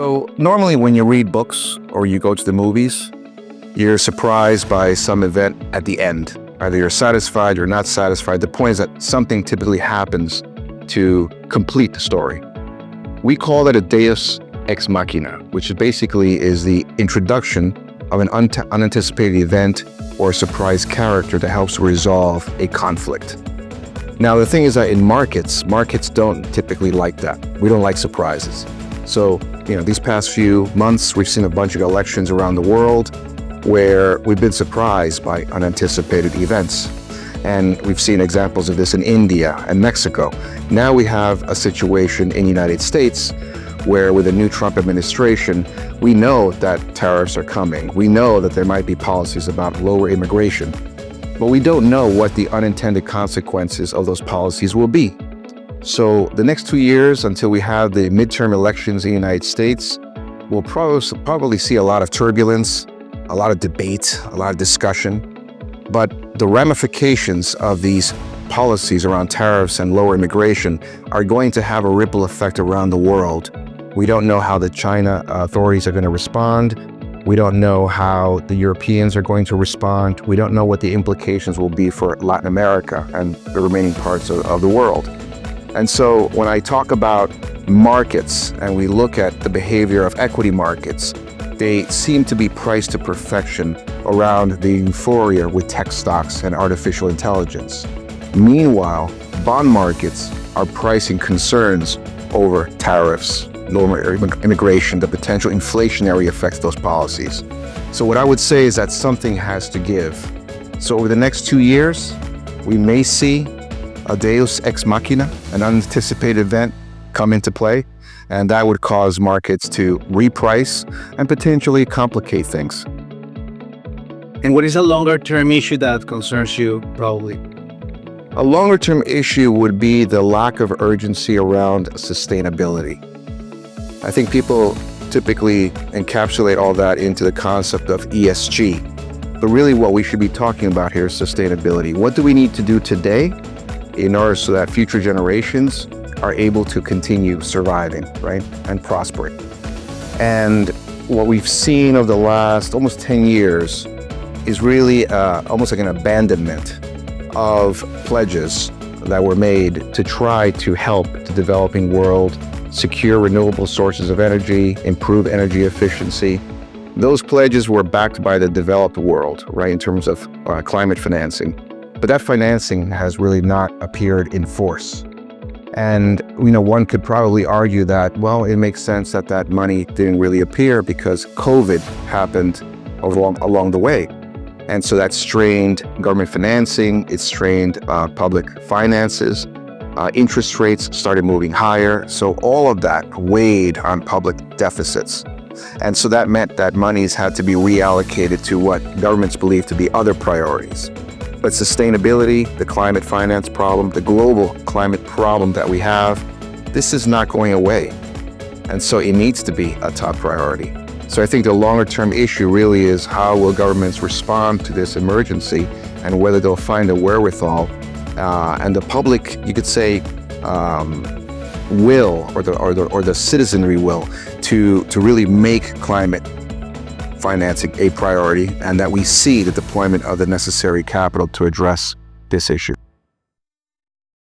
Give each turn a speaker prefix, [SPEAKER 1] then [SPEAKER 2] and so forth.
[SPEAKER 1] So normally when you read books or you go to the movies, you're surprised by some event at the end. Either you're satisfied or not satisfied. The point is that something typically happens to complete the story. We call it a Deus Ex Machina, which basically is the introduction of an unanticipated event or a surprise character that helps resolve a conflict. Now, the thing is that in markets don't typically like that. We don't like surprises. So, these past few months, we've seen a bunch of elections around the world where we've been surprised by unanticipated events. And we've seen examples of this in India and Mexico. Now we have a situation in the United States where with the new Trump administration, we know that tariffs are coming. We know that there might be policies about lower immigration, but we don't know what the unintended consequences of those policies will be. So the next 2 years until we have the midterm elections in the United States, we'll probably see a lot of turbulence, a lot of debate, a lot of discussion, but the ramifications of these policies around tariffs and lower immigration are going to have a ripple effect around the world. We don't know how the China authorities are going to respond. We don't know how the Europeans are going to respond. We don't know what the implications will be for Latin America and the remaining parts of the world. And so when I talk about markets and we look at the behavior of equity markets, they seem to be priced to perfection around the euphoria with tech stocks and artificial intelligence. Meanwhile, bond markets are pricing concerns over tariffs, lower immigration, the potential inflationary effects of those policies. So what I would say is that something has to give. So over the next 2 years, we may see a Deus Ex Machina, an unanticipated event, come into play, and that would cause markets to reprice and potentially complicate things.
[SPEAKER 2] And what is a longer-term issue that concerns you, probably?
[SPEAKER 1] A longer-term issue would be the lack of urgency around sustainability. I think people typically encapsulate all that into the concept of ESG. But really what we should be talking about here is sustainability. What do we need to do today in order so that future generations are able to continue surviving, right, and prospering? And what we've seen over the last almost 10 years is really almost like an abandonment of pledges that were made to try to help the developing world secure renewable sources of energy, improve energy efficiency. Those pledges were backed by the developed world, right, in terms of climate financing. But that financing has really not appeared in force. And, one could probably argue that, well, it makes sense that that money didn't really appear because COVID happened along the way. And so that strained government financing, it strained public finances. Interest rates started moving higher. So all of that weighed on public deficits. And so that meant that monies had to be reallocated to what governments believed to be other priorities. But sustainability, the climate finance problem, the global climate problem that we have, this is not going away. And so it needs to be a top priority. So I think the longer term issue really is how will governments respond to this emergency and whether they'll find a wherewithal and the public, you could say, will or the citizenry will to really make climate financing a priority, and that we see the deployment of the necessary capital to address this issue.